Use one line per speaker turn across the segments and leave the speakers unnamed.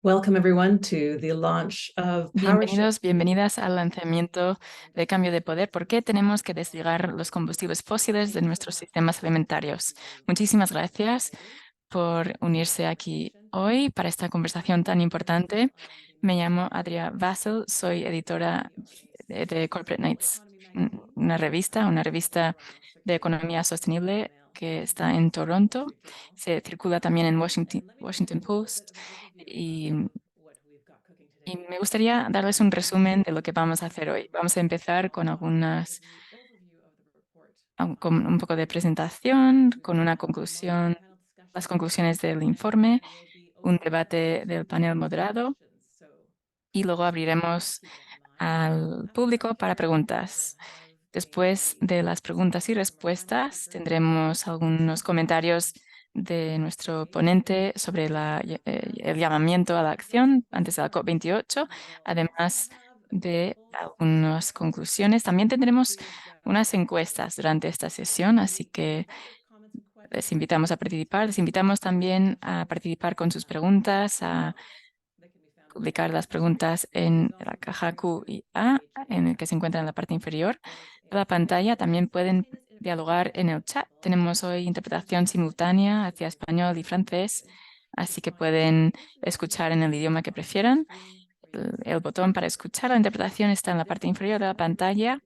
Welcome everyone to the launch of PowerShift.
Bienvenidos, bienvenidas al lanzamiento de Cambio de Poder. ¿Por qué tenemos que desligar los combustibles fósiles de nuestros sistemas alimentarios? Muchísimas gracias por unirse aquí hoy para esta conversación tan importante. Me llamo Adria Vassell, soy editora de Corporate Knights, una revista de economía sostenible que está en Toronto. Se circula también en Washington Post y me gustaría darles un resumen de lo que vamos a hacer hoy. Vamos a empezar con con un poco de presentación, con una conclusión, las conclusiones del informe, un debate del panel moderado y luego abriremos al público para preguntas. Después de las preguntas y respuestas, tendremos algunos comentarios de nuestro ponente sobre el llamamiento a la acción antes de la COP28, además de algunas conclusiones. También tendremos unas encuestas durante esta sesión, así que les invitamos a participar. Les invitamos también a participar con sus preguntas, a publicar las preguntas en la caja Q y A, en el que se encuentra en la parte inferior de la pantalla. También pueden dialogar en el chat. Tenemos hoy interpretación simultánea hacia español y francés, así que pueden escuchar en el idioma que prefieran. El botón para escuchar la interpretación está en la parte inferior de la pantalla.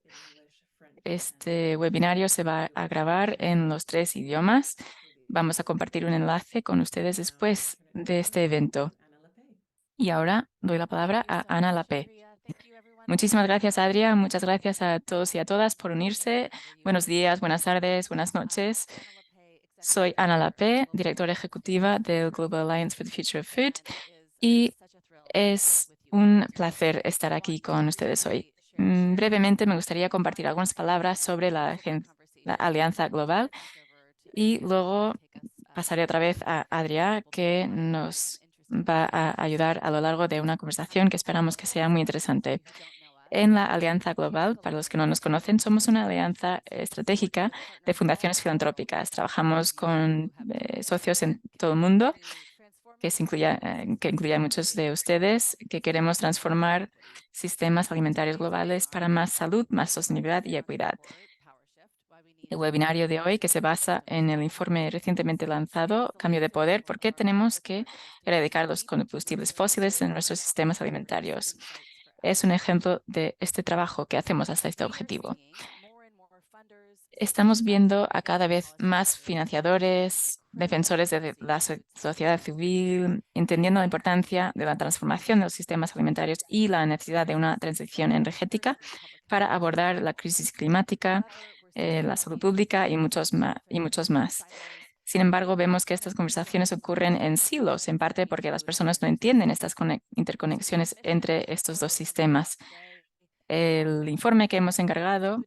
Este webinario se va a grabar en los 3 idiomas. Vamos a compartir un enlace con ustedes después de este evento. Y ahora doy la palabra a Ana Lapé. Muchísimas gracias, Adria. Muchas gracias a todos y a todas por unirse. Buenos días, buenas tardes, buenas noches. Soy Ana Lapé, directora ejecutiva del Global Alliance for the Future of Food, y es un placer estar aquí con ustedes hoy. Brevemente, me gustaría compartir algunas palabras sobre la Alianza Global y luego pasaré otra vez a Adria, que nos va a ayudar a lo largo de una conversación que esperamos que sea muy interesante. En la Alianza Global, para los que no nos conocen, somos una alianza estratégica de fundaciones filantrópicas. Trabajamos con socios en todo el mundo, que incluye a muchos de ustedes, que queremos transformar sistemas alimentarios globales para más salud, más sostenibilidad y equidad. El webinario de hoy, que se basa en el informe recientemente lanzado, Cambio de Poder, ¿por qué tenemos que erradicar los combustibles fósiles en nuestros sistemas alimentarios? Es un ejemplo de este trabajo que hacemos hasta este objetivo. Estamos viendo a cada vez más financiadores, defensores de la sociedad civil, entendiendo la importancia de la transformación de los sistemas alimentarios y la necesidad de una transición energética para abordar la crisis climática, la salud pública y muchos más. Sin embargo, vemos que estas conversaciones ocurren en silos, en parte porque las personas no entienden estas interconexiones entre estos dos sistemas. El informe que hemos encargado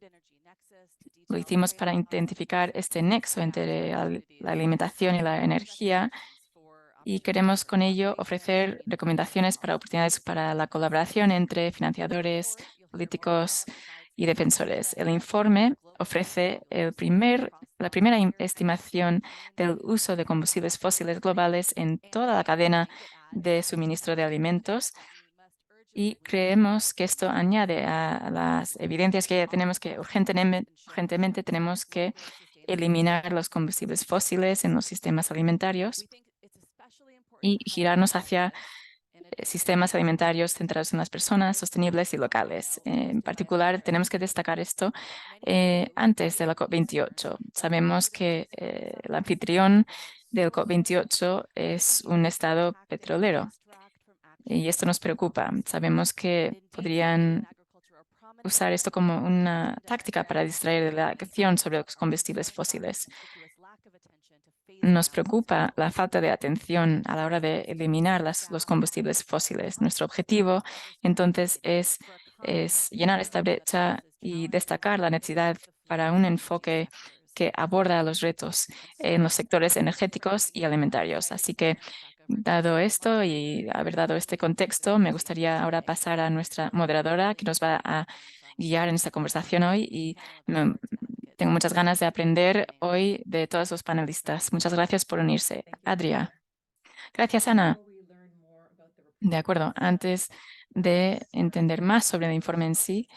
lo hicimos para identificar este nexo entre la alimentación y la energía, y queremos con ello ofrecer recomendaciones para oportunidades para la colaboración entre financiadores, políticos y defensores. El informe ofrece la primera estimación del uso de combustibles fósiles globales en toda la cadena de suministro de alimentos, y creemos que esto añade a las evidencias que ya tenemos que urgentemente tenemos que eliminar los combustibles fósiles en los sistemas alimentarios y girarnos hacia sistemas alimentarios centrados en las personas, sostenibles y locales. En particular, tenemos que destacar esto antes de la COP28. Sabemos que el anfitrión del COP28 es un estado petrolero, y esto nos preocupa. Sabemos que podrían usar esto como una táctica para distraer de la acción sobre los combustibles fósiles. Nos preocupa la falta de atención a la hora de eliminar los combustibles fósiles. Nuestro objetivo, entonces, es llenar esta brecha y destacar la necesidad para un enfoque que aborda los retos en los sectores energéticos y alimentarios. Así que, dado esto y haber dado este contexto, me gustaría ahora pasar a nuestra moderadora, que nos va a guiar en esta conversación hoy, y tengo muchas ganas de aprender hoy de todos los panelistas. Muchas gracias por unirse. Adria. Gracias, Ana. De acuerdo. Antes de entender más sobre el informe en sí,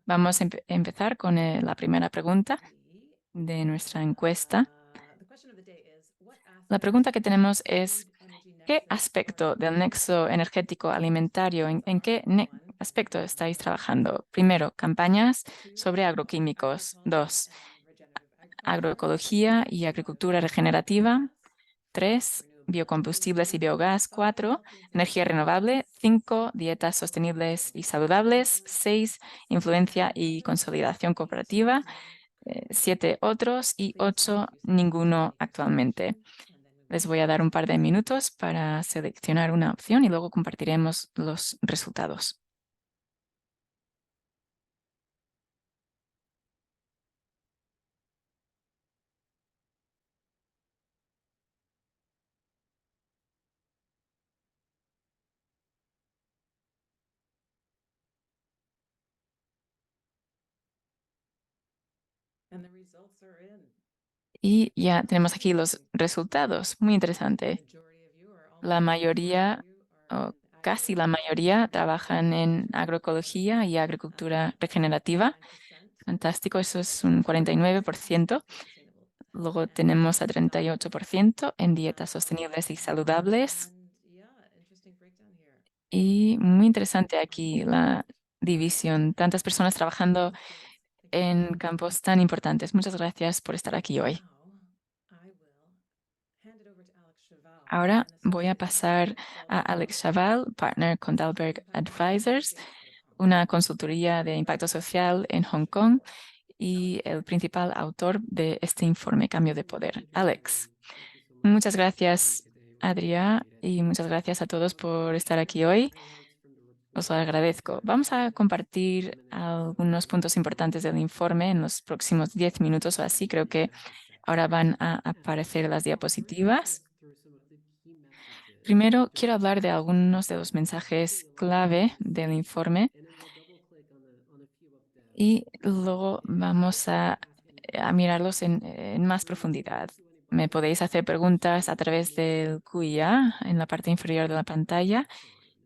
vamos a empezar con la primera pregunta de nuestra encuesta. La pregunta que tenemos es, ¿qué aspecto del nexo energético alimentario, en qué aspecto estáis trabajando? Primero, campañas sobre agroquímicos. Dos, agroecología y agricultura regenerativa. 3, biocombustibles y biogás. 4, energía renovable. 5, dietas sostenibles y saludables. 6, influencia y consolidación cooperativa. 7, otros. Y 8, ninguno actualmente. Les voy a dar un par de minutos para seleccionar una opción y luego compartiremos los resultados. Y ya tenemos aquí los resultados. Muy interesante. La mayoría, o casi la mayoría, trabajan en agroecología y agricultura regenerativa. Fantástico, eso es un 49%. Luego tenemos a 38% en dietas sostenibles y saludables. Y muy interesante aquí la división. Tantas personas trabajando en campos tan importantes. Muchas gracias por estar aquí hoy. Ahora voy a pasar a Alex Chaval, partner con Dalberg Advisors, una consultoría de impacto social en Hong Kong y el principal autor de este informe Cambio de Poder. Alex, muchas gracias, Adrià, y muchas gracias a todos por estar aquí hoy. Os lo agradezco. Vamos a compartir algunos puntos importantes del informe en los próximos 10 minutos o así. Creo que ahora van a aparecer las diapositivas. Primero, quiero hablar de algunos de los mensajes clave del informe y luego vamos a mirarlos en más profundidad. Me podéis hacer preguntas a través del QIA en la parte inferior de la pantalla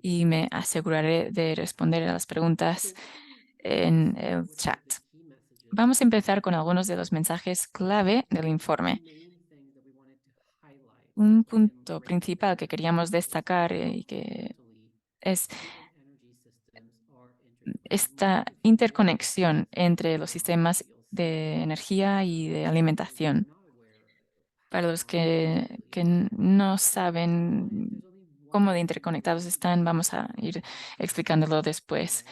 y me aseguraré de responder a las preguntas en el chat. Vamos a empezar con algunos de los mensajes clave del informe. Un punto principal que queríamos destacar y que es esta interconexión entre los sistemas de energía y de alimentación. Para los que no saben cómo de interconectados están, vamos a ir explicándolo después.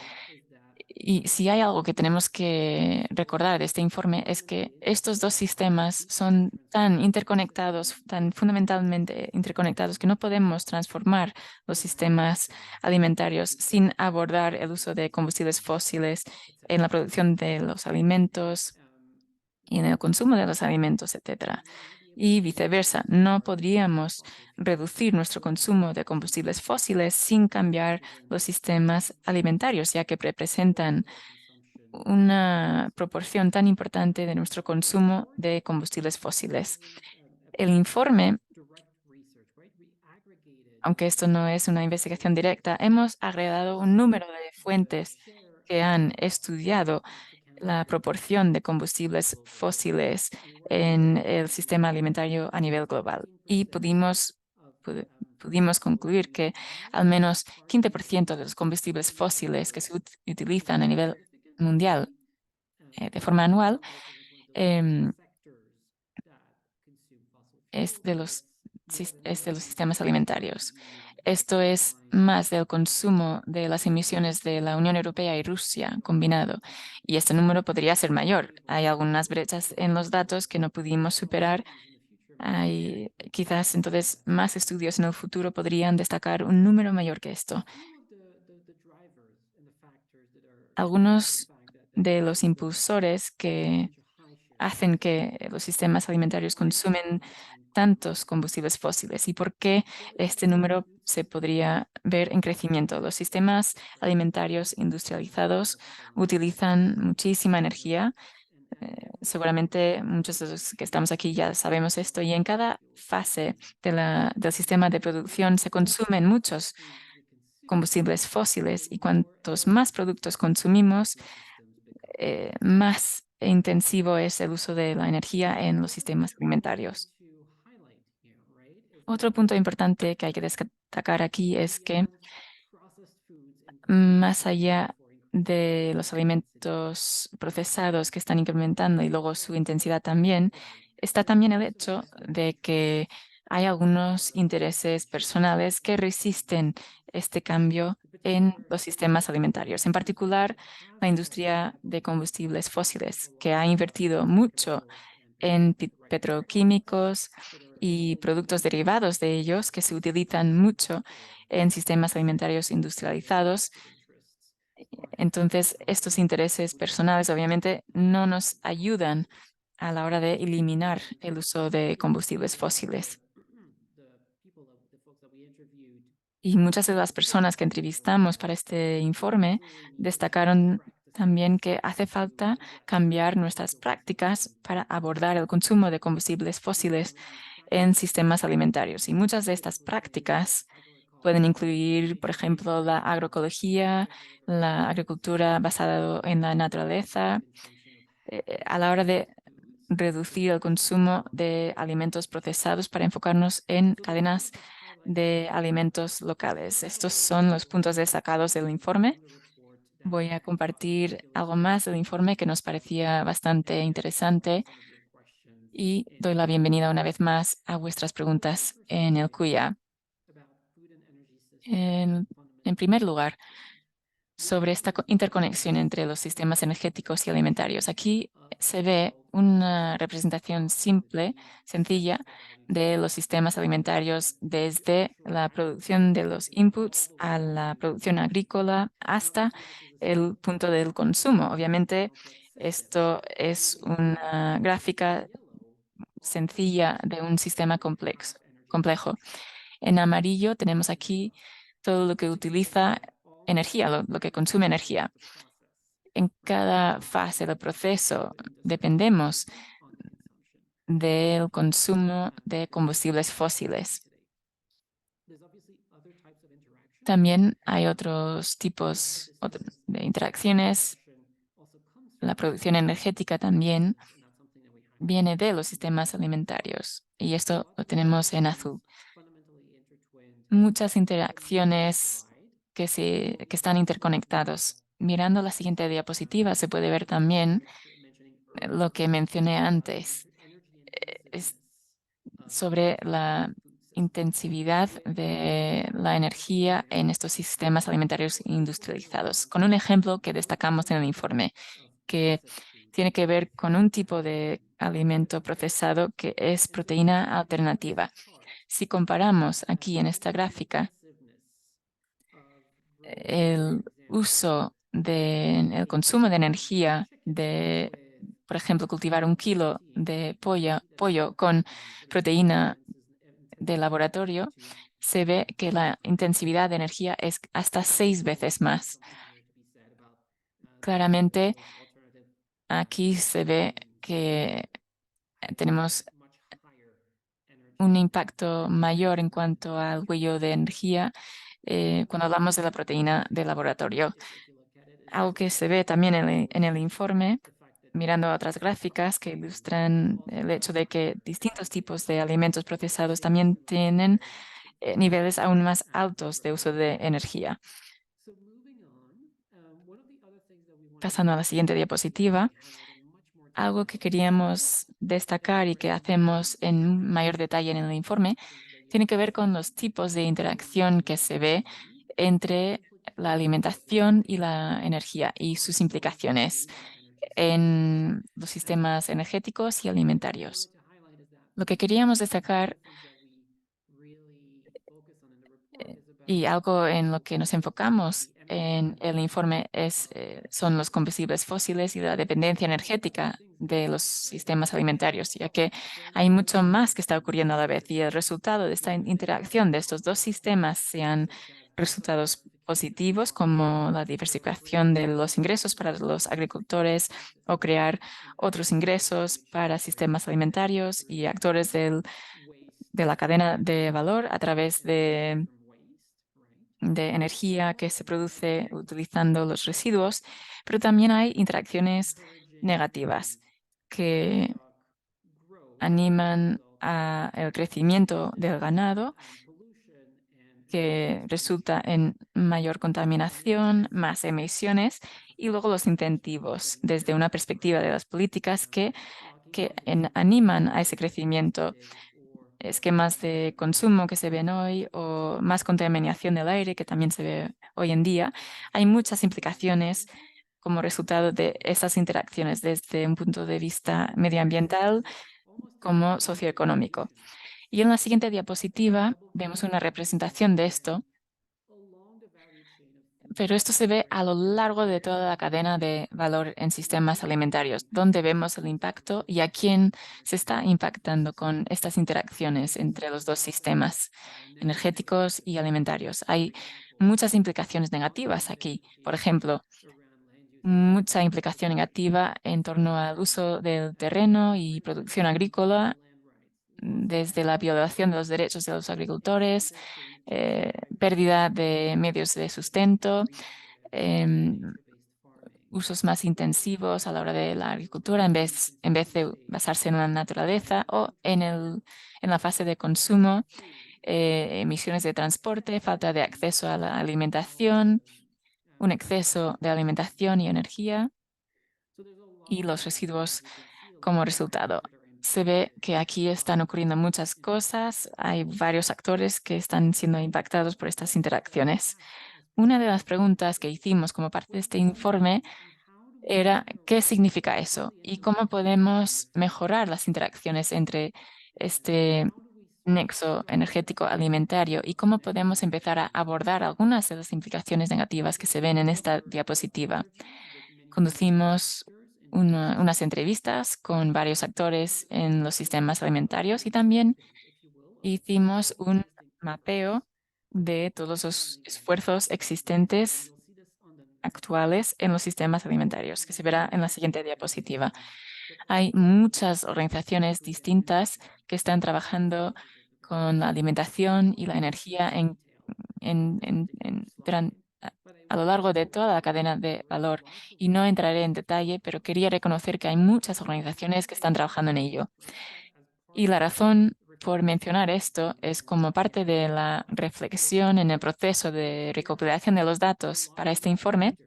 Y si hay algo que tenemos que recordar de este informe es que estos dos sistemas son tan interconectados, tan fundamentalmente interconectados, que no podemos transformar los sistemas alimentarios sin abordar el uso de combustibles fósiles en la producción de los alimentos y en el consumo de los alimentos, etcétera. Y viceversa, no podríamos reducir nuestro consumo de combustibles fósiles sin cambiar los sistemas alimentarios, ya que representan una proporción tan importante de nuestro consumo de combustibles fósiles. El informe, aunque esto no es una investigación directa, hemos agregado un número de fuentes que han estudiado la proporción de combustibles fósiles en el sistema alimentario a nivel global y pudimos concluir que al menos 15% de los combustibles fósiles que se utilizan a nivel mundial de forma anual em, es de los sistemas alimentarios. Esto es más del consumo de las emisiones de la Unión Europea y Rusia combinado, y este número podría ser mayor. Hay algunas brechas en los datos que no pudimos superar. Hay quizás entonces más estudios en el futuro podrían destacar un número mayor que esto. Algunos de los impulsores que hacen que los sistemas alimentarios consumen tantos combustibles fósiles y por qué este número se podría ver en crecimiento. Los sistemas alimentarios industrializados utilizan muchísima energía. Seguramente muchos de los que estamos aquí ya sabemos esto y en cada fase del sistema de producción se consumen muchos combustibles fósiles y cuantos más productos consumimos, más intensivo es el uso de la energía en los sistemas alimentarios. Otro punto importante que hay que destacar aquí es que más allá de los alimentos procesados que están incrementando y luego su intensidad también, está también el hecho de que hay algunos intereses personales que resisten este cambio en los sistemas alimentarios, en particular la industria de combustibles fósiles, que ha invertido mucho en petroquímicos y productos derivados de ellos que se utilizan mucho en sistemas alimentarios industrializados. Entonces, estos intereses personales obviamente no nos ayudan a la hora de eliminar el uso de combustibles fósiles. Y muchas de las personas que entrevistamos para este informe destacaron también que hace falta cambiar nuestras prácticas para abordar el consumo de combustibles fósiles en sistemas alimentarios. Y muchas de estas prácticas pueden incluir, por ejemplo, la agroecología, la agricultura basada en la naturaleza, a la hora de reducir el consumo de alimentos procesados para enfocarnos en cadenas de alimentos locales. Estos son los puntos destacados del informe. Voy a compartir algo más del informe que nos parecía bastante interesante y doy la bienvenida una vez más a vuestras preguntas en el QIA. En primer lugar, sobre esta interconexión entre los sistemas energéticos y alimentarios. Aquí se ve una representación simple, sencilla, de los sistemas alimentarios desde la producción de los inputs a la producción agrícola hasta el punto del consumo. Obviamente, esto es una gráfica sencilla de un sistema complejo. En amarillo tenemos aquí todo lo que utiliza energía, lo que consume energía. En cada fase del proceso dependemos del consumo de combustibles fósiles. También hay otros tipos de interacciones. La producción energética también viene de los sistemas alimentarios y esto lo tenemos en azul. Muchas interacciones que están interconectados. Mirando la siguiente diapositiva se puede ver también lo que mencioné antes, es sobre la intensividad de la energía en estos sistemas alimentarios industrializados, con un ejemplo que destacamos en el informe, que tiene que ver con un tipo de alimento procesado que es proteína alternativa. Si comparamos aquí en esta gráfica el el consumo de energía de, por ejemplo, cultivar 1 kilo de pollo con proteína de laboratorio, se ve que la intensidad de energía es hasta 6 veces más. Claramente, aquí se ve que tenemos un impacto mayor en cuanto al huello de energía cuando hablamos de la proteína de laboratorio. Algo que se ve también en el informe, mirando a otras gráficas que ilustran el hecho de que distintos tipos de alimentos procesados también tienen niveles aún más altos de uso de energía. Pasando a la siguiente diapositiva, algo que queríamos destacar y que hacemos en mayor detalle en el informe tiene que ver con los tipos de interacción que se ve entre la alimentación y la energía y sus implicaciones en los sistemas energéticos y alimentarios. Lo que queríamos destacar y algo en lo que nos enfocamos en el informe son los combustibles fósiles y la dependencia energética de los sistemas alimentarios, ya que hay mucho más que está ocurriendo a la vez y el resultado de esta interacción de estos dos sistemas sean resultados positivos como la diversificación de los ingresos para los agricultores o crear otros ingresos para sistemas alimentarios y actores de la cadena de valor a través de energía que se produce utilizando los residuos, pero también hay interacciones negativas que animan al crecimiento del ganado, que resulta en mayor contaminación, más emisiones, y luego los incentivos desde una perspectiva de las políticas que animan a ese crecimiento, esquemas de consumo que se ven hoy o más contaminación del aire que también se ve hoy en día. Hay muchas implicaciones como resultado de esas interacciones desde un punto de vista medioambiental como socioeconómico. Y en la siguiente diapositiva vemos una representación de esto, pero esto se ve a lo largo de toda la cadena de valor en sistemas alimentarios, donde vemos el impacto y a quién se está impactando con estas interacciones entre los dos sistemas energéticos y alimentarios. Hay muchas implicaciones negativas aquí. Por ejemplo, mucha implicación negativa en torno al uso del terreno y producción agrícola, desde la violación de los derechos de los agricultores, pérdida de medios de sustento, em, usos más intensivos a la hora de la agricultura en vez de basarse en la naturaleza o en la fase de consumo, emisiones de transporte, falta de acceso a la alimentación, un exceso de alimentación y energía y los residuos como resultado. Se ve que aquí están ocurriendo muchas cosas, hay varios actores que están siendo impactados por estas interacciones. Una de las preguntas que hicimos como parte de este informe era qué significa eso y cómo podemos mejorar las interacciones entre este nexo energético alimentario y cómo podemos empezar a abordar algunas de las implicaciones negativas que se ven en esta diapositiva. Conducimos unas entrevistas con varios actores en los sistemas alimentarios y también hicimos un mapeo de todos los esfuerzos existentes actuales en los sistemas alimentarios, que se verá en la siguiente diapositiva. Hay muchas organizaciones distintas que están trabajando con la alimentación y la energía a lo largo de toda la cadena de valor. Y no entraré en detalle, pero quería reconocer que hay muchas organizaciones que están trabajando en ello. Y la razón por mencionar esto es como parte de la reflexión en el proceso de recopilación de los datos para este informe.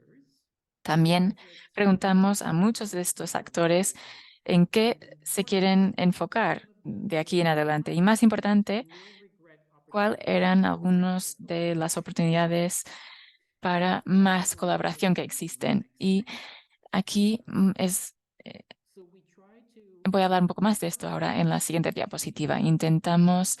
También preguntamos a muchos de estos actores en qué se quieren enfocar de aquí en adelante. Y más importante, cuáles eran algunas de las oportunidades para más colaboración que existen. Y aquí voy a hablar un poco más de esto ahora en la siguiente diapositiva. Intentamos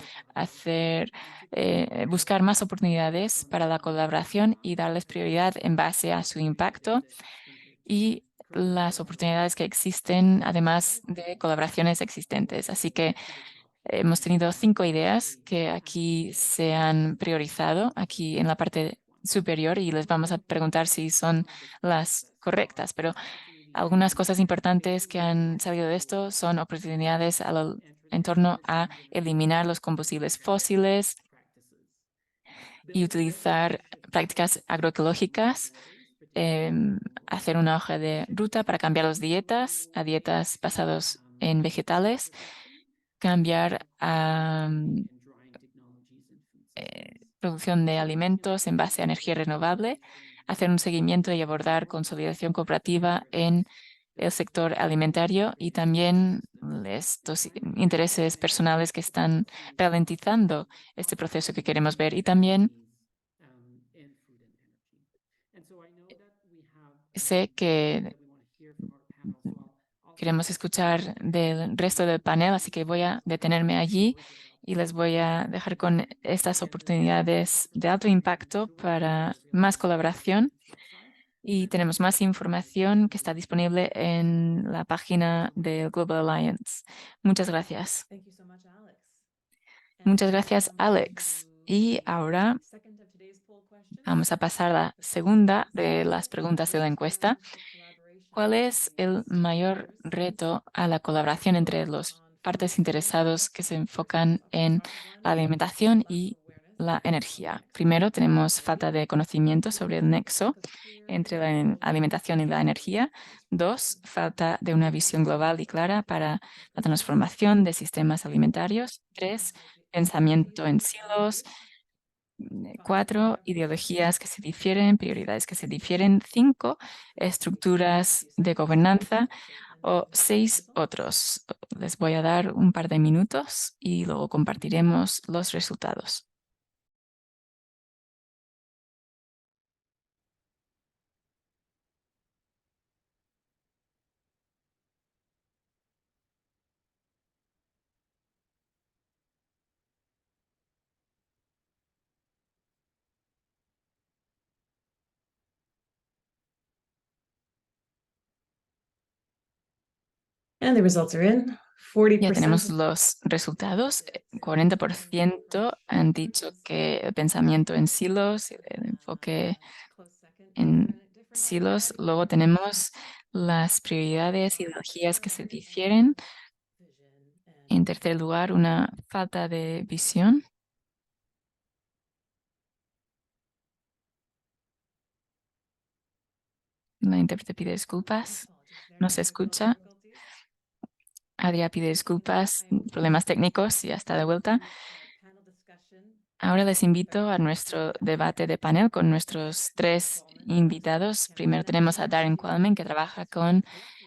buscar más oportunidades para la colaboración y darles prioridad en base a su impacto y las oportunidades que existen, además de colaboraciones existentes. Así que hemos tenido 5 ideas que aquí se han priorizado, aquí en la parte superior, y les vamos a preguntar si son las correctas. Pero algunas cosas importantes que han salido de esto son oportunidades en torno a eliminar los combustibles fósiles y utilizar prácticas agroecológicas, hacer una hoja de ruta para cambiar las dietas a dietas basadas en vegetales, cambiar a producción de alimentos en base a energía renovable, hacer un seguimiento y abordar consolidación cooperativa en el sector alimentario y también estos intereses personales que están ralentizando este proceso que queremos ver. Y también sé que queremos escuchar del resto del panel, así que voy a detenerme allí y les voy a dejar con estas oportunidades de alto impacto para más colaboración. Y tenemos más información que está disponible en la página de Global Alliance. Muchas gracias. Muchas gracias, Alex. Y ahora vamos a pasar a la segunda de las preguntas de la encuesta. ¿Cuál es el mayor reto a la colaboración entre los partes interesados que se enfocan en la alimentación y la energía. Primero, tenemos falta de conocimiento sobre el nexo entre la alimentación y la energía. Dos, falta de una visión global y clara para la transformación de sistemas alimentarios. Tres, pensamiento en silos. Cuatro, ideologías que se difieren, prioridades que se difieren. Cinco, estructuras de gobernanza. O seis otros. Les voy a dar un par de minutos y luego compartiremos los resultados.
And the results are in.
Ya
40%.
tenemos los resultados. 40% han dicho que el pensamiento en silos, el enfoque en silos. Luego tenemos las prioridades y ideologías que se difieren. En tercer lugar, una falta de visión. La intérprete pide disculpas. No se escucha. Adria pide disculpas, problemas técnicos, y ya está de vuelta. Ahora les invito a nuestro debate de panel con nuestros tres invitados. Primero tenemos a Darren Qualman, que trabaja con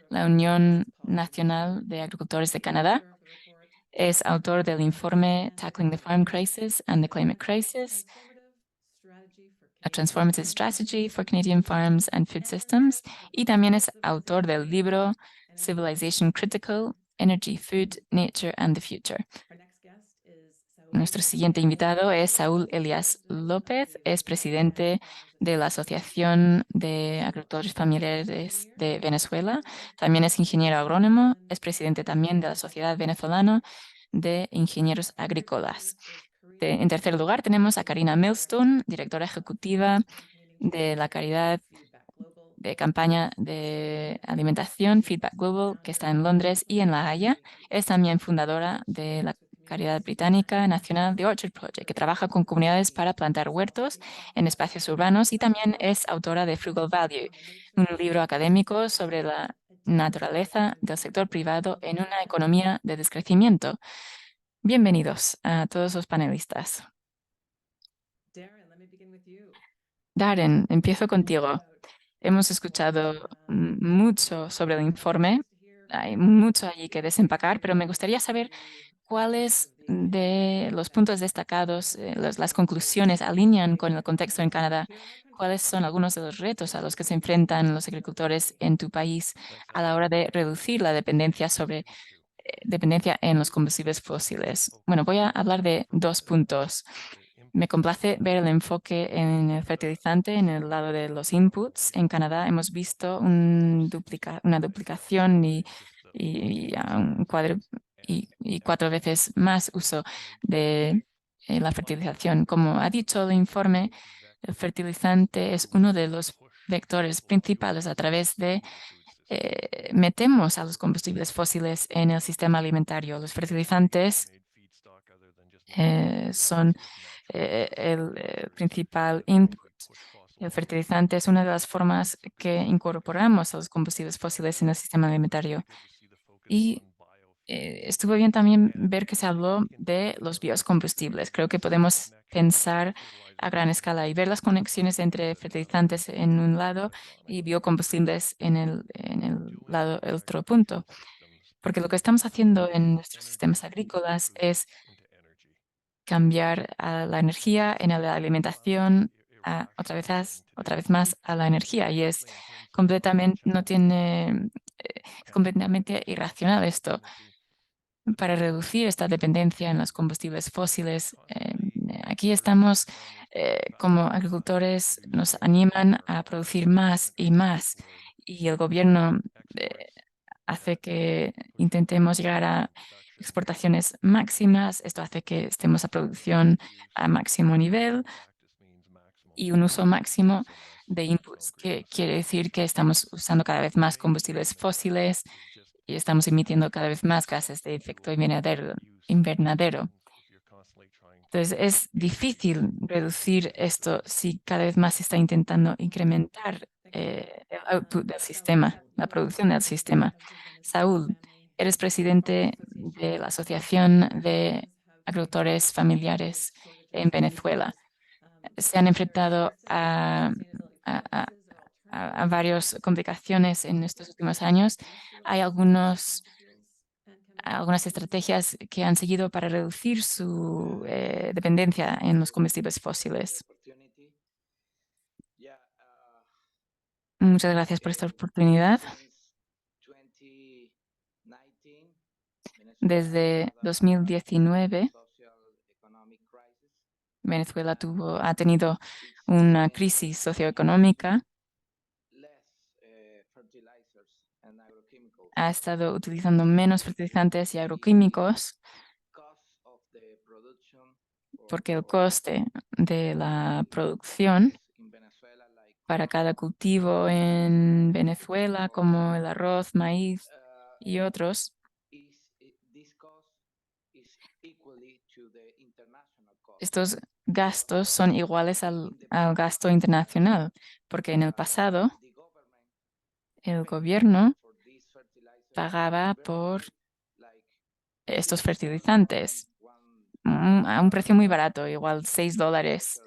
la Unión Nacional de Agricultores de Canadá. Es autor del informe Tackling the Farm Crisis and the Climate Crisis, A Transformative Strategy for Canadian Farms and Food Systems, y también es autor del libro Civilization Critical, Energy, Food, Nature and the Future. Nuestro siguiente invitado es Saúl Elías López, es presidente de la Asociación de Agricultores Familiares de Venezuela. También es ingeniero agrónomo, es presidente también de la Sociedad Venezolana de Ingenieros Agrícolas. En tercer lugar tenemos a Karina Millstone, directora ejecutiva de la caridad de campaña de alimentación Feedback Global, que está en Londres y en La Haya. Es también fundadora de la Caridad Británica Nacional de Orchard Project, que trabaja con comunidades para plantar huertos en espacios urbanos, y también es autora de Frugal Value, un libro académico sobre la naturaleza del sector privado en una economía de descrecimiento. Bienvenidos a todos los panelistas. Darren, empiezo contigo. Hemos escuchado mucho sobre el informe. Hay mucho allí que desempacar, pero me gustaría saber cuáles de los puntos destacados, las conclusiones alinean con el contexto en Canadá. ¿Cuáles son algunos de los retos a los que se enfrentan los agricultores en tu país a la hora de reducir la dependencia en los combustibles fósiles? Bueno, voy a hablar de dos puntos. Me complace ver el enfoque en el fertilizante en el lado de los inputs. En Canadá hemos visto una duplicación y cuatro veces más uso de la fertilización. Como ha dicho el informe, el fertilizante es uno de los vectores principales a través de metemos a los combustibles fósiles en el sistema alimentario. Los fertilizantes son el principal input. El fertilizante es una de las formas que incorporamos a los combustibles fósiles en el sistema alimentario. Y estuvo bien también ver que se habló de los biocombustibles. Creo que podemos pensar a gran escala y ver las conexiones entre fertilizantes en un lado y biocombustibles el otro punto. Porque lo que estamos haciendo en nuestros sistemas agrícolas es cambiar a la energía en la alimentación, otra vez más a la energía, y es completamente irracional esto. Para reducir esta dependencia en los combustibles fósiles, aquí estamos como agricultores, nos animan a producir más y más, y el gobierno hace que intentemos llegar a exportaciones máximas. Esto hace que estemos a producción a máximo nivel y un uso máximo de inputs, que quiere decir que estamos usando cada vez más combustibles fósiles y estamos emitiendo cada vez más gases de efecto invernadero. Entonces, es difícil reducir esto si cada vez más se está intentando incrementar el output del sistema, la producción del sistema. Saúl, eres presidente de la Asociación de Agricultores Familiares en Venezuela. Se han enfrentado a, a- a varias complicaciones en estos últimos años. Hay algunas estrategias que han seguido para reducir su dependencia en los combustibles fósiles. Muchas gracias por esta oportunidad. Desde 2019, Venezuela ha tenido una crisis socioeconómica. Ha estado utilizando menos fertilizantes y agroquímicos porque el coste de la producción para cada cultivo en Venezuela, como el arroz, maíz y otros, estos gastos son iguales al gasto internacional, porque en el pasado el gobierno pagaba por estos fertilizantes a un precio muy barato, igual $6.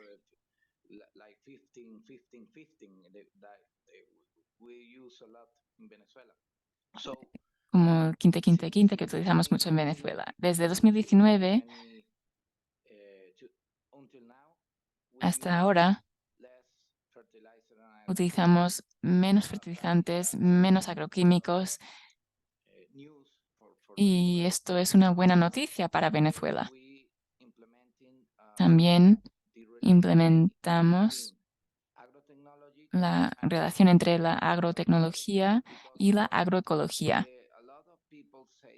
Como el quinte, quinte, quinte que utilizamos mucho en Venezuela. Desde 2019 hasta ahora utilizamos menos fertilizantes, menos agroquímicos y esto es una buena noticia para Venezuela. También implementamos la relación entre la agrotecnología y la agroecología,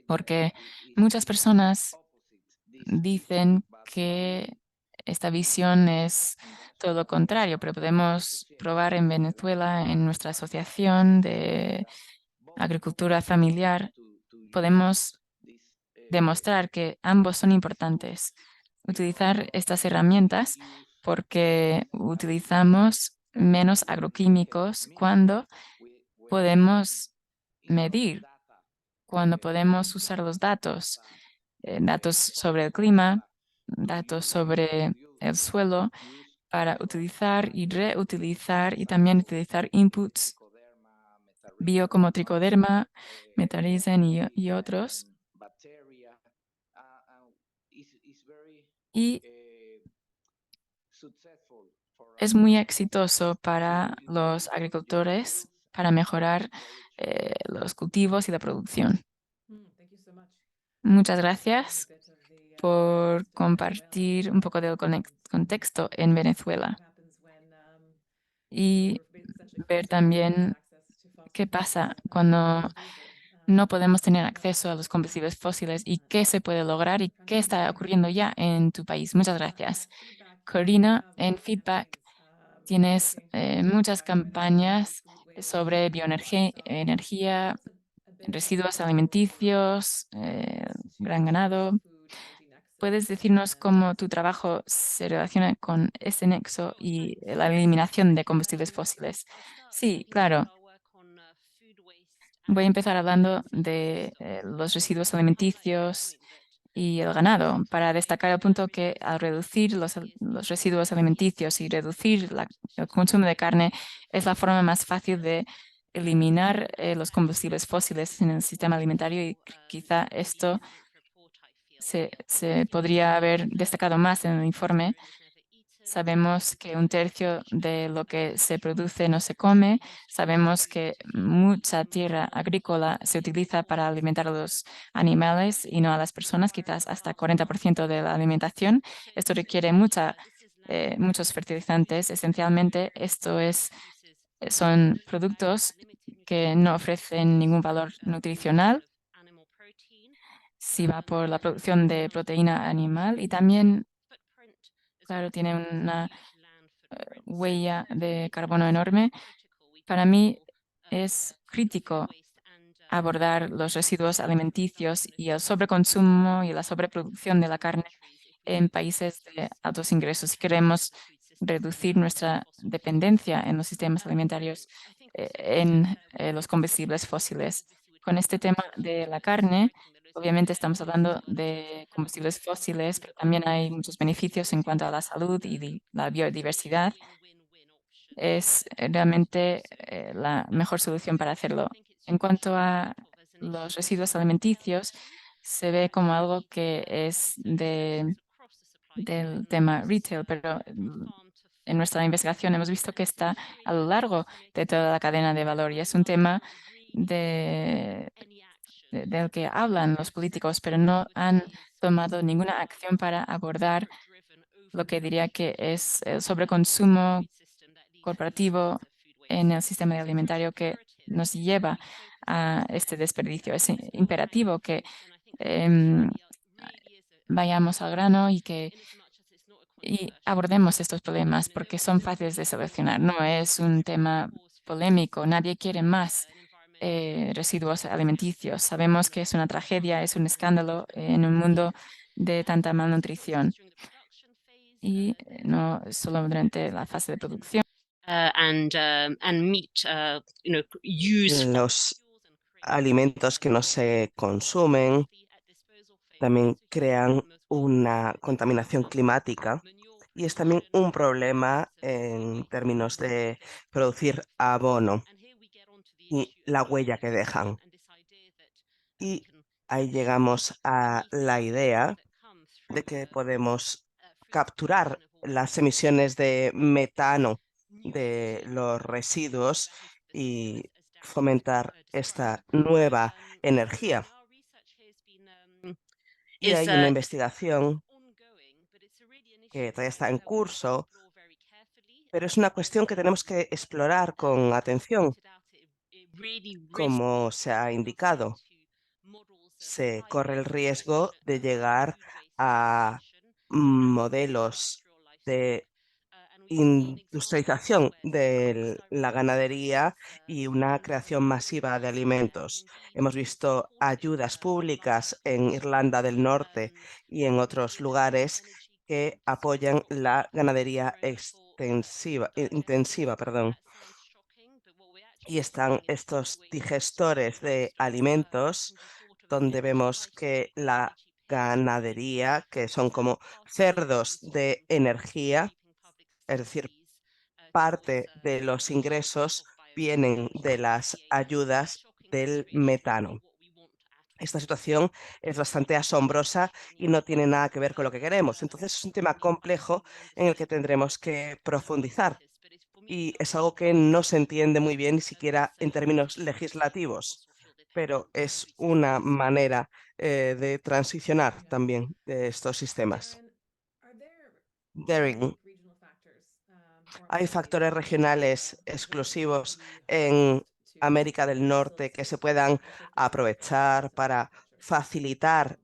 porque muchas personas dicen que esta visión es todo lo contrario, pero podemos probar en Venezuela, en nuestra asociación de agricultura familiar, podemos demostrar que ambos son importantes. Utilizar estas herramientas porque utilizamos menos agroquímicos cuando podemos medir, cuando podemos usar los datos, datos sobre el clima, datos sobre el suelo, para utilizar y reutilizar y también utilizar inputs bio como tricoderma, metarhizen y otros. Y es muy exitoso para los agricultores para mejorar los cultivos y la producción. Muchas gracias por compartir un poco del contexto en Venezuela y ver también qué pasa cuando no podemos tener acceso a los combustibles fósiles y qué se puede lograr y qué está ocurriendo ya en tu país. Muchas gracias. Corina, en Feedback tienes muchas campañas sobre bioenergía, energía, residuos alimenticios, gran ganado. ¿Puedes decirnos cómo tu trabajo se relaciona con ese nexo y la eliminación de combustibles fósiles? Sí, claro. Voy a empezar hablando de los residuos alimenticios y el ganado, para destacar el punto que al reducir los residuos alimenticios y reducir el consumo de carne es la forma más fácil de eliminar los combustibles fósiles en el sistema alimentario y quizá esto se podría haber destacado más en el informe. Sabemos que un tercio de lo que se produce no se come. Sabemos que mucha tierra agrícola se utiliza para alimentar a los animales y no a las personas, quizás hasta 40% de la alimentación. Esto requiere muchos fertilizantes. Esencialmente, son productos que no ofrecen ningún valor nutricional si va por la producción de proteína animal y también, claro, tiene una huella de carbono enorme. Para mí es crítico abordar los residuos alimenticios y el sobreconsumo y la sobreproducción de la carne en países de altos ingresos. Si queremos reducir nuestra dependencia en los sistemas alimentarios en los combustibles fósiles. Con este tema de la carne, obviamente estamos hablando de combustibles fósiles, pero también hay muchos beneficios en cuanto a la salud y la biodiversidad. Es realmente la mejor solución para hacerlo. En cuanto a los residuos alimenticios, se ve como algo que es del tema retail, pero en nuestra investigación hemos visto que está a lo largo de toda la cadena de valor y es un tema del que hablan los políticos, pero no han tomado ninguna acción para abordar lo que diría que es el sobreconsumo corporativo en el sistema alimentario que nos lleva a este desperdicio. Es imperativo que em, vayamos al grano y abordemos estos problemas porque son fáciles de solucionar. No es un tema polémico. Nadie quiere más residuos alimenticios. Sabemos que es una tragedia, es un escándalo en un mundo de tanta malnutrición y no solo durante la fase de producción.
Los alimentos que no se consumen también crean una contaminación climática y es también un problema en términos de producir abono y la huella que dejan. Y ahí llegamos a la idea de que podemos capturar las emisiones de metano de los residuos y fomentar esta nueva energía. Y hay una investigación que todavía está en curso, pero es una cuestión que tenemos que explorar con atención. Como se ha indicado, se corre el riesgo de llegar a modelos de industrialización de la ganadería y una creación masiva de alimentos. Hemos visto ayudas públicas en Irlanda del Norte y en otros lugares que apoyan la ganadería intensiva, perdón. Y están estos digestores de alimentos donde vemos que la ganadería, que son como cerdos de energía, es decir, parte de los ingresos vienen de las ayudas del metano. Esta situación es bastante asombrosa y no tiene nada que ver con lo que queremos. Entonces es un tema complejo en el que tendremos que profundizar y es algo que no se entiende muy bien ni siquiera en términos legislativos, pero es una manera de transicionar también de estos sistemas. Daring, hay factores regionales exclusivos en América del Norte que se puedan aprovechar para facilitar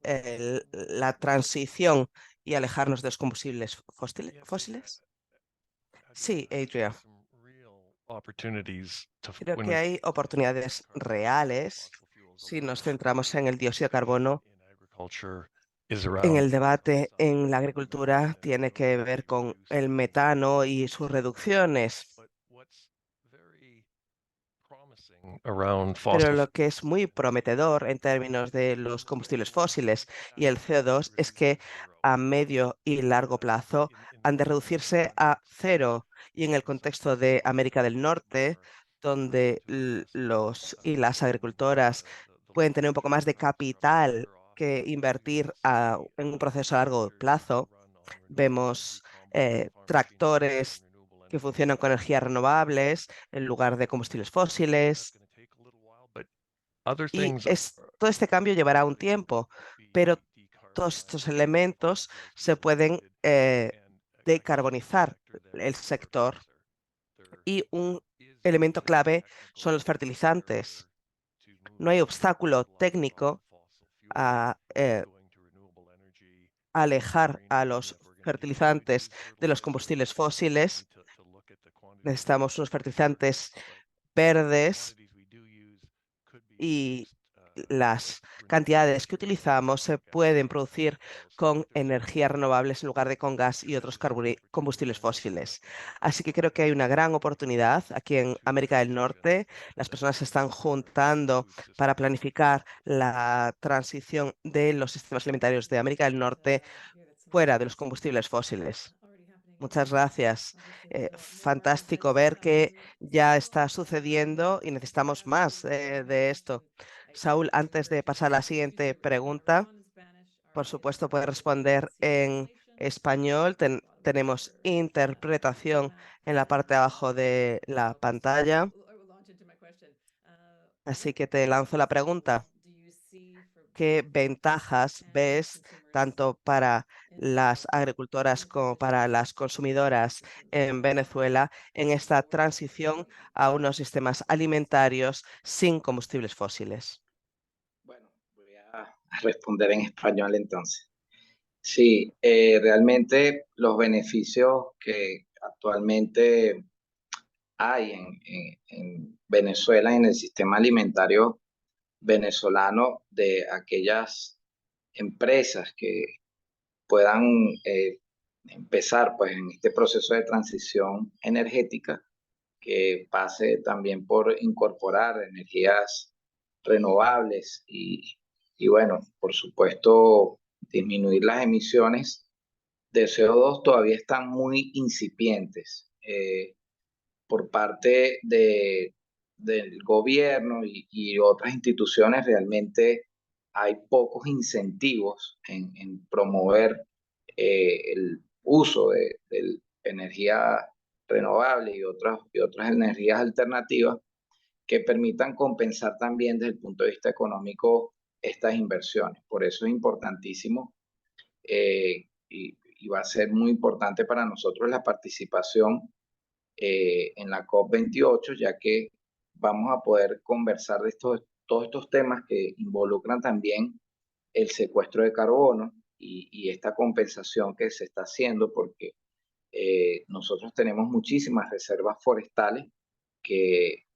la transición y alejarnos de los combustibles fósiles. Sí, Adria. Creo que hay oportunidades reales si nos centramos en el dióxido de carbono. En el debate en la agricultura tiene que ver con el metano y sus reducciones. Pero lo que es muy prometedor en términos de los combustibles fósiles y el CO2 es que a medio y largo plazo han de reducirse a cero. Y en el contexto de América del Norte, donde los y las agricultoras pueden tener un poco más de capital que invertir en un proceso a largo plazo, vemos tractores que funcionan con energías renovables en lugar de combustibles fósiles. Y todo este cambio llevará un tiempo, pero todos estos elementos se pueden decarbonizar el sector. Y un elemento clave son los fertilizantes. No hay obstáculo técnico a alejar a los fertilizantes de los combustibles fósiles. Necesitamos unos fertilizantes verdes y las cantidades que utilizamos se pueden producir con energías renovables en lugar de con gas y otros combustibles fósiles. Así que creo que hay una gran oportunidad aquí en América del Norte. Las personas se están juntando para planificar la transición de los sistemas alimentarios de América del Norte fuera de los combustibles fósiles. Muchas gracias. Fantástico ver que ya está sucediendo y necesitamos más de esto. Saúl, antes de pasar a la siguiente pregunta, por supuesto, puede responder en español. Tenemos interpretación en la parte de abajo de la pantalla. Así que te lanzo la pregunta. ¿Qué ventajas ves tanto para las agricultoras como para las consumidoras en Venezuela en esta transición a unos sistemas alimentarios sin combustibles fósiles?
Bueno, voy a responder en español entonces. Sí, realmente los beneficios que actualmente hay en Venezuela, en el sistema alimentario venezolano, de aquellas empresas que puedan empezar pues en este proceso de transición energética, que pase también por incorporar energías renovables y bueno, por supuesto, disminuir las emisiones de CO2 todavía están muy incipientes. Por parte del gobierno y otras instituciones, realmente hay pocos incentivos en promover el uso de energía renovable y otras energías alternativas que permitan compensar también desde el punto de vista económico estas inversiones. Por eso es importantísimo y va a ser muy importante para nosotros la participación en la COP28, ya que vamos a poder conversar de todos estos temas que involucran también el secuestro de carbono y esta compensación que se está haciendo, porque nosotros tenemos muchísimas reservas forestales que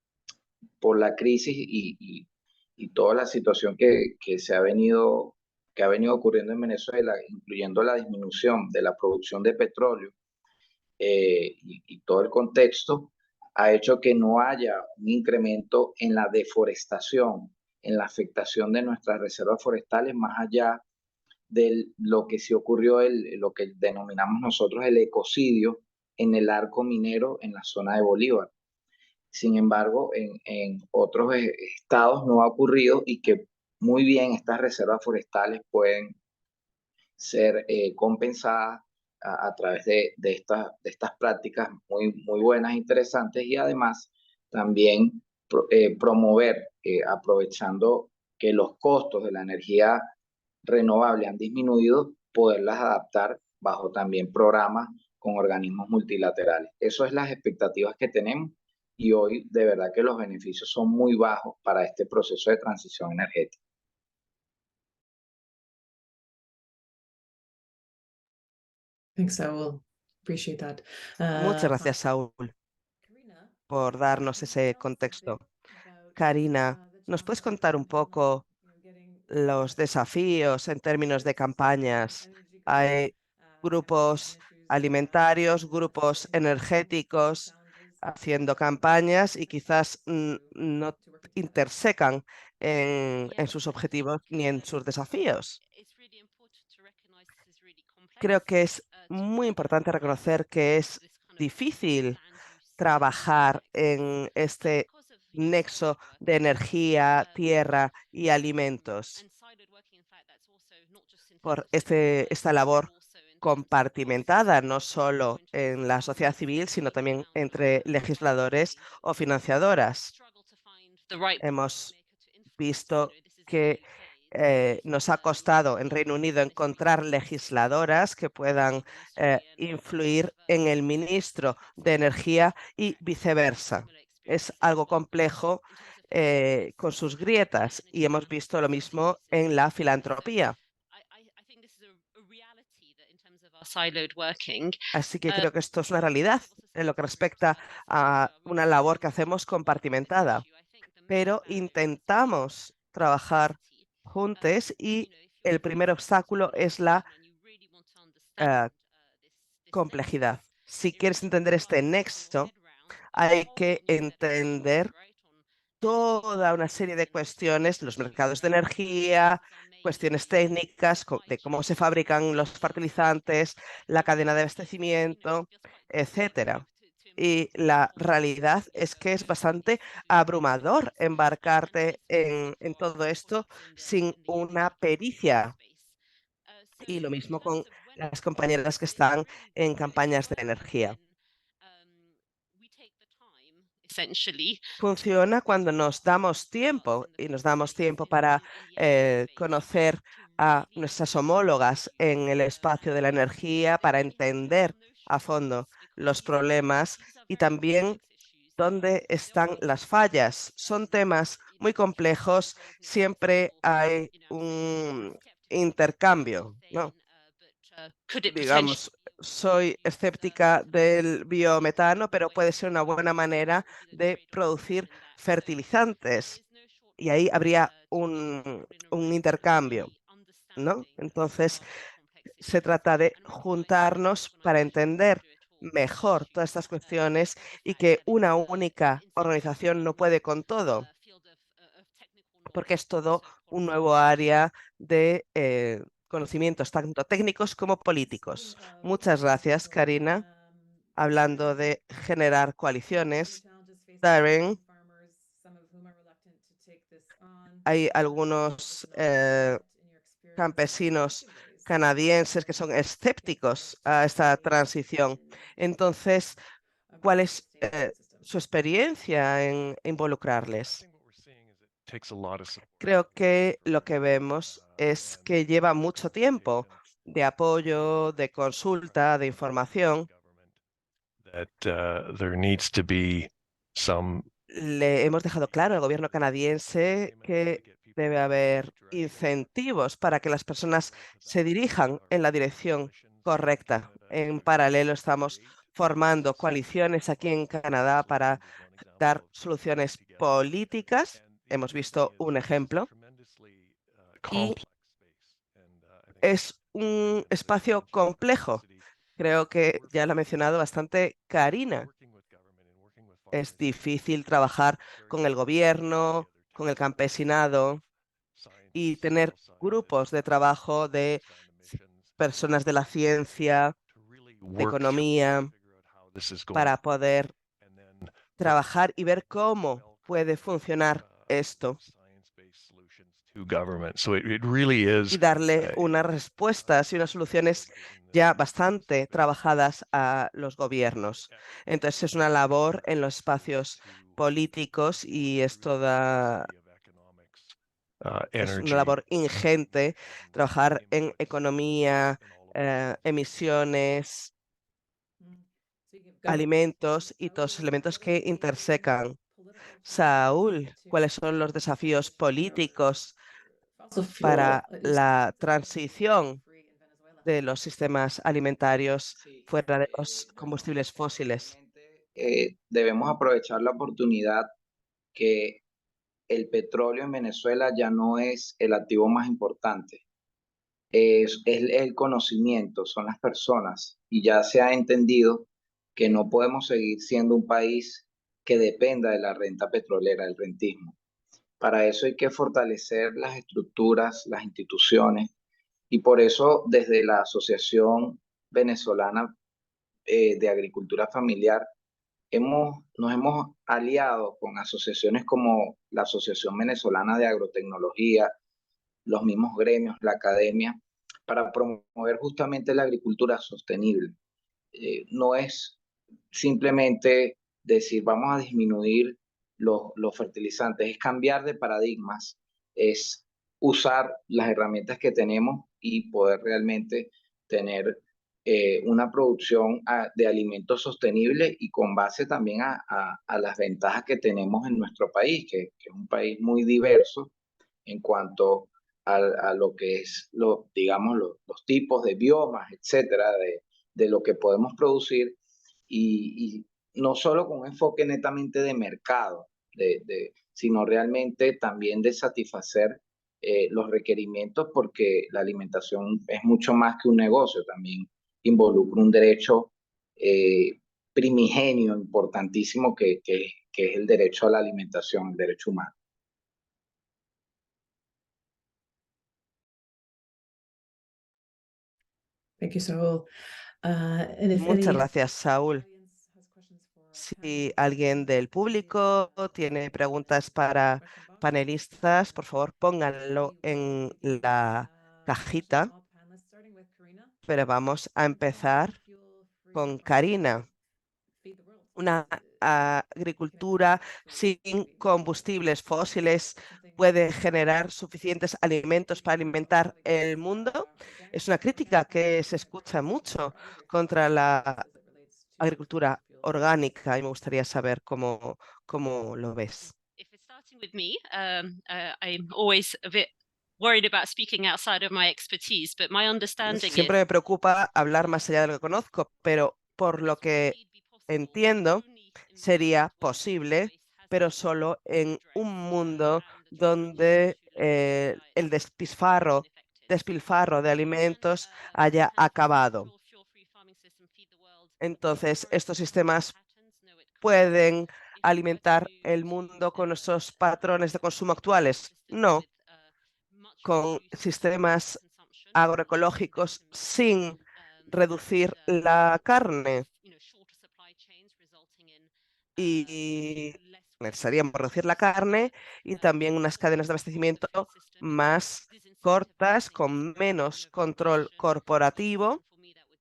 por la crisis y toda la situación que ha venido ocurriendo en Venezuela, incluyendo la disminución de la producción de petróleo y todo el contexto, ha hecho que no haya un incremento en la deforestación, en la afectación de nuestras reservas forestales, más allá de lo que sí ocurrió, lo que denominamos nosotros el ecocidio en el arco minero en la zona de Bolívar. Sin embargo, en otros estados no ha ocurrido y que muy bien estas reservas forestales pueden ser compensadas a través de estas prácticas muy buenas e interesantes y además también promover, aprovechando que los costos de la energía renovable han disminuido, poderlas adaptar bajo también programas con organismos multilaterales. Eso es las expectativas que tenemos y hoy de verdad que los beneficios son muy bajos para este proceso de transición energética.
Thanks, Saul. Appreciate that.
Muchas gracias, Saúl, por darnos ese contexto. Karina, ¿nos puedes contar un poco los desafíos en términos de campañas? Hay grupos alimentarios, grupos energéticos haciendo campañas y quizás no intersecan en sus objetivos ni en sus desafíos. Creo que es muy importante reconocer que es difícil trabajar en este nexo de energía, tierra y alimentos por esta labor compartimentada, no solo en la sociedad civil, sino también entre legisladores o financiadoras. Hemos visto que nos ha costado en Reino Unido encontrar legisladoras que puedan influir en el ministro de Energía y viceversa. Es algo complejo con sus grietas y hemos visto lo mismo en la filantropía. Así que creo que esto es una realidad en lo que respecta a una labor que hacemos compartimentada, pero intentamos trabajar juntos y el primer obstáculo es la complejidad. Si quieres entender este nexo, hay que entender toda una serie de cuestiones, los mercados de energía, cuestiones técnicas de cómo se fabrican los fertilizantes, la cadena de abastecimiento, etcétera. Y la realidad es que es bastante abrumador embarcarte en todo esto sin una pericia. Y lo mismo con las compañeras que están en campañas de energía. Funciona cuando nos damos tiempo y nos damos tiempo para conocer a nuestras homólogas en el espacio de la energía, para entender a fondo los problemas y también dónde están las fallas. Son temas muy complejos, siempre hay un intercambio, ¿no? Digamos, soy escéptica del biometano, pero puede ser una buena manera de producir fertilizantes y ahí habría un intercambio, ¿no? Entonces, se trata de juntarnos para entender mejor todas estas cuestiones y que una única organización no puede con todo, porque es todo un nuevo área de conocimientos, tanto técnicos como políticos. Muchas gracias, Karina. Hablando de generar coaliciones, Darren, hay algunos campesinos canadienses que son escépticos a esta transición. Entonces, ¿cuál es su experiencia en involucrarles? Creo que lo que vemos es que lleva mucho tiempo de apoyo, de consulta, de información. Le hemos dejado claro al gobierno canadiense que debe haber incentivos para que las personas se dirijan en la dirección correcta. En paralelo, estamos formando coaliciones aquí en Canadá para dar soluciones políticas. Hemos visto un ejemplo. Y es un espacio complejo. Creo que ya lo ha mencionado bastante Karina. Es difícil trabajar con el gobierno, con el campesinado y tener grupos de trabajo de personas de la ciencia, de economía, para poder trabajar y ver cómo puede funcionar esto y darle unas respuestas y unas soluciones ya bastante trabajadas a los gobiernos. Entonces es una labor en los espacios políticos y es una labor ingente trabajar en economía, emisiones, alimentos y todos los elementos que intersecan. Saúl, ¿cuáles son los desafíos políticos para la transición de los sistemas alimentarios fuera de los combustibles fósiles?
Debemos aprovechar la oportunidad que el petróleo en Venezuela ya no es el activo más importante. Es el conocimiento, son las personas, y ya se ha entendido que no podemos seguir siendo un país que dependa de la renta petrolera, del rentismo. Para eso hay que fortalecer las estructuras, las instituciones, y por eso desde la Asociación Venezolana de Agricultura Familiar nos hemos aliado con asociaciones como la Asociación Venezolana de Agrotecnología, los mismos gremios, la academia, para promover justamente la agricultura sostenible. No es simplemente decir vamos a disminuir los fertilizantes, es cambiar de paradigmas, es usar las herramientas que tenemos y poder realmente tener una producción de alimentos sostenible y con base también a las ventajas que tenemos en nuestro país, que es un país muy diverso en cuanto a lo que es, digamos, los tipos de biomas, etcétera, de lo que podemos producir y no solo con un enfoque netamente de mercado. sino realmente también de satisfacer los requerimientos, porque la alimentación es mucho más que un negocio, también involucra un derecho primigenio, importantísimo, que es el derecho a la alimentación, el derecho humano.
Thank you, Saul.
Muchas gracias, Saúl. Si alguien del público tiene preguntas para panelistas, por favor pónganlo en la cajita. Pero vamos a empezar con Karina. Una agricultura sin combustibles fósiles puede generar suficientes alimentos para alimentar el mundo. Es una crítica que se escucha mucho contra la agricultura orgánica y me gustaría saber cómo lo ves. Siempre me preocupa hablar más allá de lo que conozco, pero por lo que entiendo, sería posible, pero solo en un mundo donde el despilfarro de alimentos haya acabado. Entonces, estos sistemas pueden alimentar el mundo con esos patrones de consumo actuales. No, con sistemas agroecológicos sin reducir la carne. Y necesitaríamos reducir la carne y también unas cadenas de abastecimiento más cortas, con menos control corporativo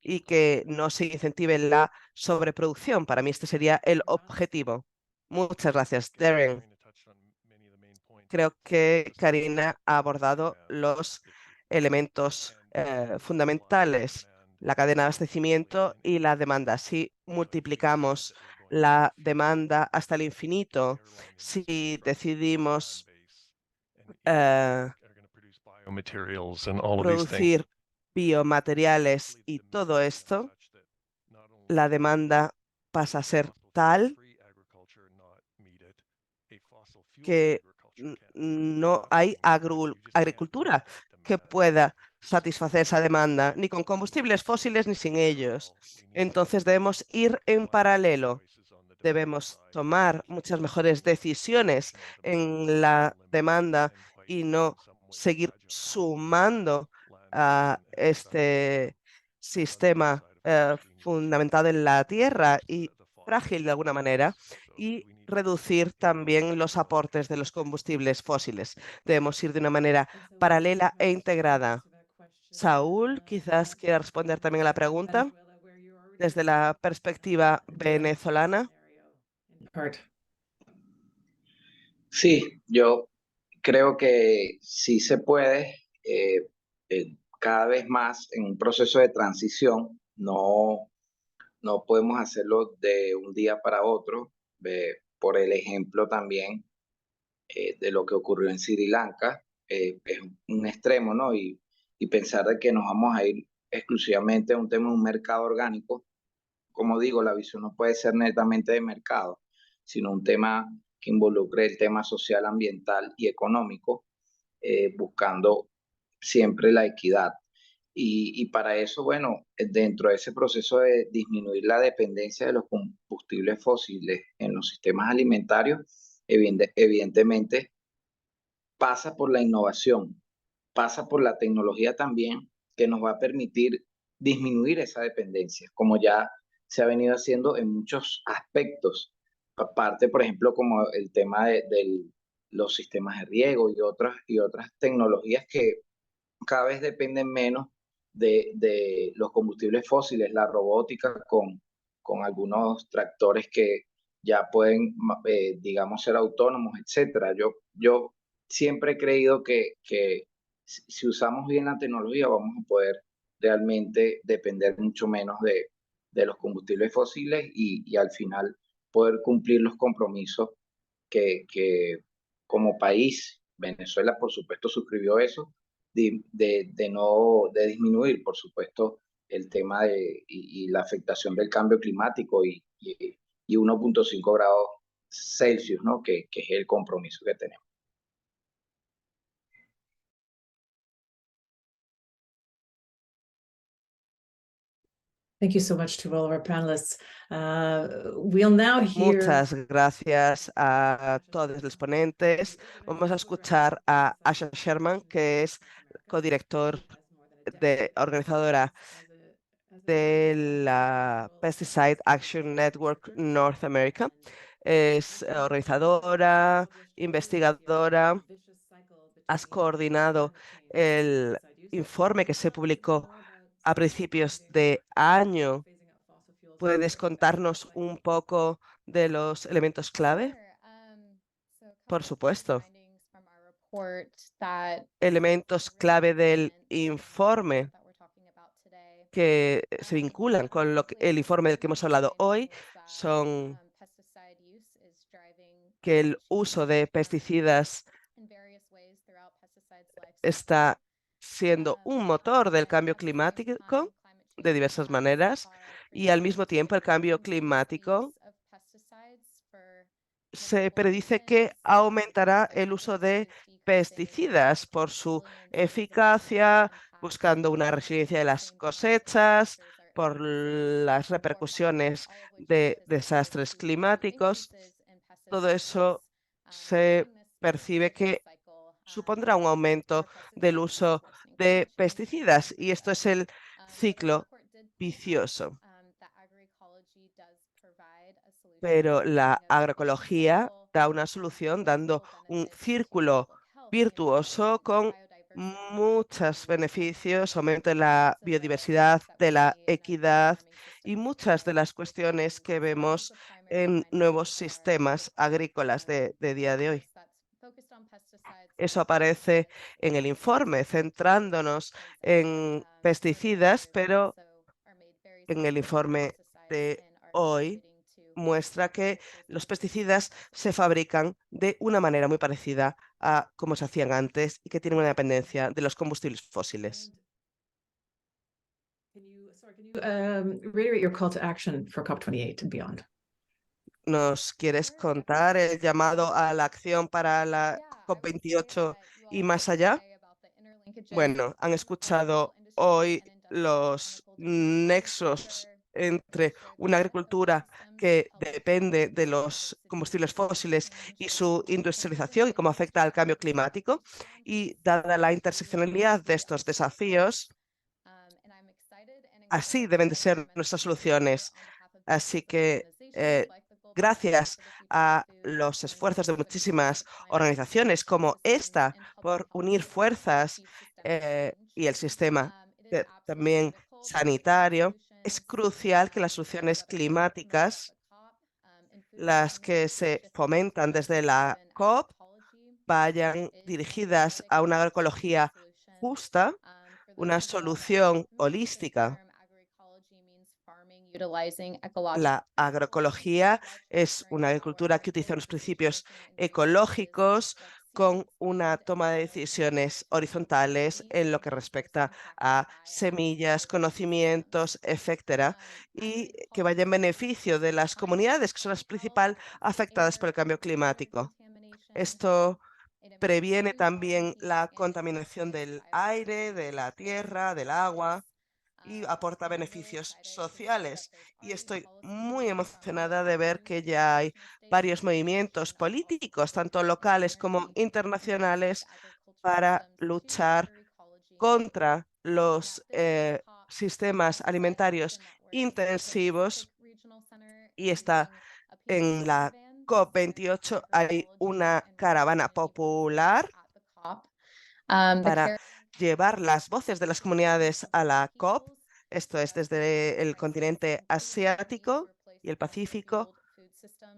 y que no se incentive la sobreproducción. Para mí este sería el objetivo. Muchas gracias, Darren. Creo que Karina ha abordado los elementos fundamentales, la cadena de abastecimiento y la demanda. Si multiplicamos la demanda hasta el infinito, si decidimos producir biomateriales y todo esto, la demanda pasa a ser tal que no hay agricultura que pueda satisfacer esa demanda, ni con combustibles fósiles ni sin ellos. Entonces debemos ir en paralelo. Debemos tomar muchas mejores decisiones en la demanda y no seguir sumando a este sistema fundamentado en la tierra y frágil de alguna manera, y reducir también los aportes de los combustibles fósiles. Debemos ir de una manera paralela e integrada. Saúl, quizás quiera responder también a la pregunta desde la perspectiva venezolana.
Sí, yo creo que sí se puede, cada vez más en un proceso de transición. No podemos hacerlo de un día para otro, por el ejemplo también de lo que ocurrió en Sri Lanka. Es un extremo, ¿no? Y pensar de que nos vamos a ir exclusivamente a un tema de un mercado orgánico. Como digo, la visión no puede ser netamente de mercado, sino un tema que involucre el tema social, ambiental y económico, buscando siempre la equidad. Y para eso, bueno, dentro de ese proceso de disminuir la dependencia de los combustibles fósiles en los sistemas alimentarios, evidentemente pasa por la innovación, pasa por la tecnología también, que nos va a permitir disminuir esa dependencia, como ya se ha venido haciendo en muchos aspectos. Aparte, por ejemplo, como el tema de los sistemas de riego y otras tecnologías que cada vez dependen menos de los combustibles fósiles, la robótica con algunos tractores que ya pueden, digamos, ser autónomos, etcétera. Yo siempre he creído que si usamos bien la tecnología vamos a poder realmente depender mucho menos de los combustibles fósiles y al final poder cumplir los compromisos que como país, Venezuela por supuesto suscribió eso, de disminuir, por supuesto, el tema y la afectación del cambio climático y 1.5 grados Celsius, ¿no? Que es el compromiso que tenemos.
Thank you so much to all of our panelists. We'll now hear...
Muchas gracias a todos los ponentes. Vamos a escuchar a Asha Sherman, que es codirector organizadora de la Pesticide Action Network North America. Es organizadora, investigadora. Has coordinado el informe que se publicó a principios de año. ¿Puedes contarnos un poco de los elementos clave? Por supuesto. Elementos clave del informe que se vinculan con el informe del que hemos hablado hoy son que el uso de pesticidas está siendo un motor del cambio climático de diversas maneras y al mismo tiempo el cambio climático se predice que aumentará el uso de pesticidas por su eficacia, buscando una resiliencia de las cosechas, por las repercusiones de desastres climáticos. Todo eso se percibe que supondrá un aumento del uso de pesticidas y esto es el ciclo vicioso. Pero la agroecología da una solución dando un círculo virtuoso con muchos beneficios, aumento de la biodiversidad, de la equidad y muchas de las cuestiones que vemos en nuevos sistemas agrícolas de día de hoy. Eso aparece en el informe, centrándonos en pesticidas, pero en el informe de hoy muestra que los pesticidas se fabrican de una manera muy parecida a como se hacían antes y que tienen una dependencia de los combustibles fósiles.
Reiterate your call to action for COP28 and beyond.
¿Nos quieres contar el llamado a la acción para la COP28 y más allá? Bueno, han escuchado hoy los nexos entre una agricultura que depende de los combustibles fósiles y su industrialización y cómo afecta al cambio climático. Y dada la interseccionalidad de estos desafíos, así deben de ser nuestras soluciones. Así que gracias a los esfuerzos de muchísimas organizaciones como esta por unir fuerzas y el sistema también sanitario, es crucial que las soluciones climáticas, las que se fomentan desde la COP, vayan dirigidas a una agroecología justa, una solución holística. La agroecología es una agricultura que utiliza unos principios ecológicos con una toma de decisiones horizontales en lo que respecta a semillas, conocimientos, etcétera, y que vaya en beneficio de las comunidades que son las principales afectadas por el cambio climático. Esto previene también la contaminación del aire, de la tierra, del agua y aporta beneficios sociales. Y estoy muy emocionada de ver que ya hay varios movimientos políticos, tanto locales como internacionales, para luchar contra los sistemas alimentarios intensivos. Y está en la COP28 hay una caravana popular para llevar las voces de las comunidades a la COP. Esto es desde el continente asiático y el Pacífico,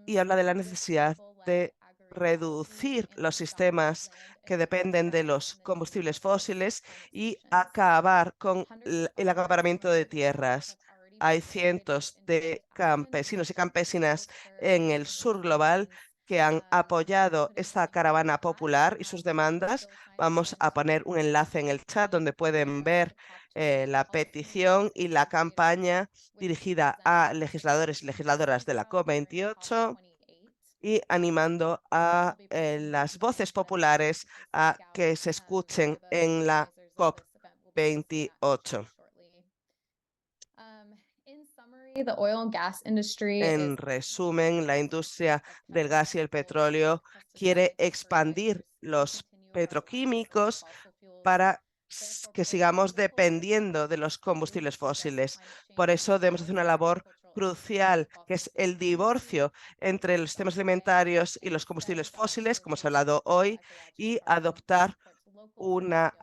y habla de la necesidad de reducir los sistemas que dependen de los combustibles fósiles y acabar con el acaparamiento de tierras. Hay cientos de campesinos y campesinas en el sur global que han apoyado esta caravana popular y sus demandas. Vamos a poner un enlace en el chat donde pueden ver la petición y la campaña dirigida a legisladores y legisladoras de la COP28 y animando a las voces populares a que se escuchen en la COP28. En resumen, la industria del gas y el petróleo quiere expandir los petroquímicos para que sigamos dependiendo de los combustibles fósiles. Por eso debemos hacer una labor crucial, que es el divorcio entre los sistemas alimentarios y los combustibles fósiles, como se ha hablado hoy, y adoptar una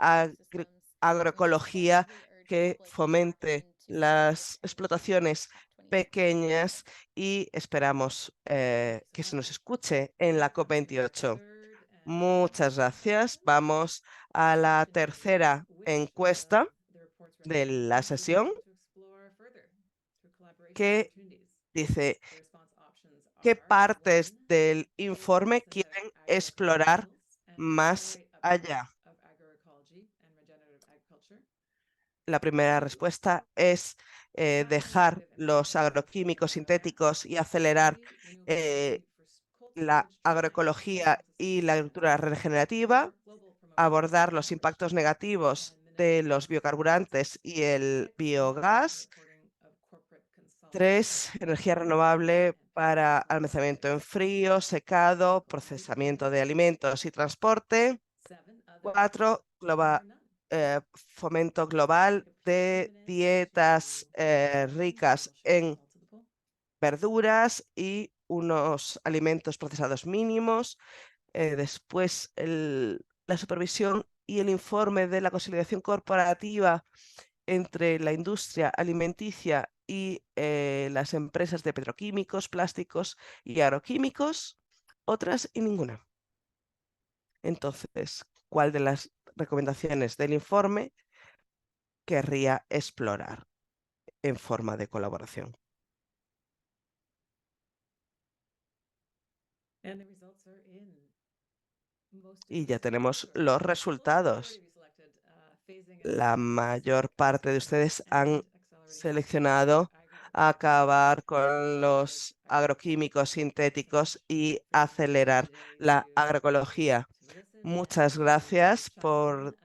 agroecología que fomente las explotaciones pequeñas y esperamos que se nos escuche en la COP28. Muchas gracias. Vamos a la tercera encuesta de la sesión, que dice qué partes del informe quieren explorar más allá. La primera respuesta es dejar los agroquímicos sintéticos y acelerar la agroecología y la agricultura regenerativa, abordar los impactos negativos de los biocarburantes y el biogás. 3, energía renovable para almacenamiento en frío, secado, procesamiento de alimentos y transporte. 4, fomento global de dietas ricas en verduras y unos alimentos procesados mínimos. Después, la supervisión y el informe de la consolidación corporativa entre la industria alimenticia y las empresas de petroquímicos, plásticos y agroquímicos. Otras y ninguna. Entonces, ¿cuál de las recomendaciones del informe querría explorar en forma de colaboración? Y ya tenemos los resultados. La mayor parte de ustedes han seleccionado acabar con los agroquímicos sintéticos y acelerar la agroecología. Muchas gracias por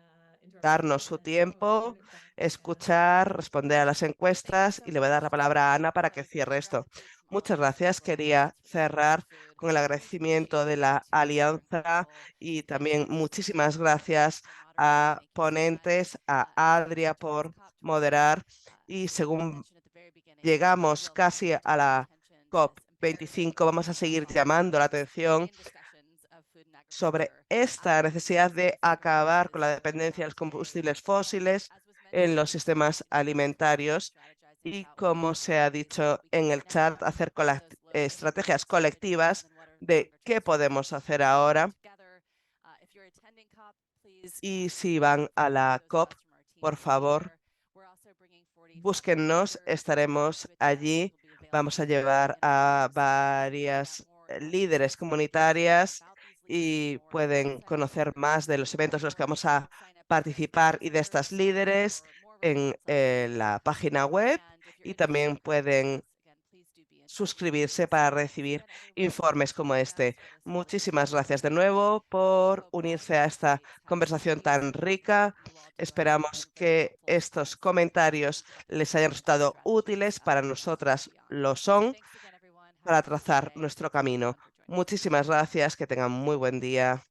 darnos su tiempo, escuchar, responder a las encuestas, y le voy a dar la palabra a Ana para que cierre esto. Muchas gracias. Quería cerrar con el agradecimiento de la alianza y también muchísimas gracias a ponentes, a Adria por moderar, y según llegamos casi a la COP25, vamos a seguir llamando la atención sobre esta necesidad de acabar con la dependencia de los combustibles fósiles en los sistemas alimentarios y, como se ha dicho en el chat, hacer con las estrategias colectivas de qué podemos hacer ahora. Y si van a la COP, por favor, búsquennos, estaremos allí. Vamos a llevar a varias líderes comunitarias y pueden conocer más de los eventos en los que vamos a participar y de estas líderes en la página web, y también pueden suscribirse para recibir informes como este. Muchísimas gracias de nuevo por unirse a esta conversación tan rica. Esperamos que estos comentarios les hayan resultado útiles. Para nosotras lo son, para trazar nuestro camino. Muchísimas gracias, que tengan muy buen día.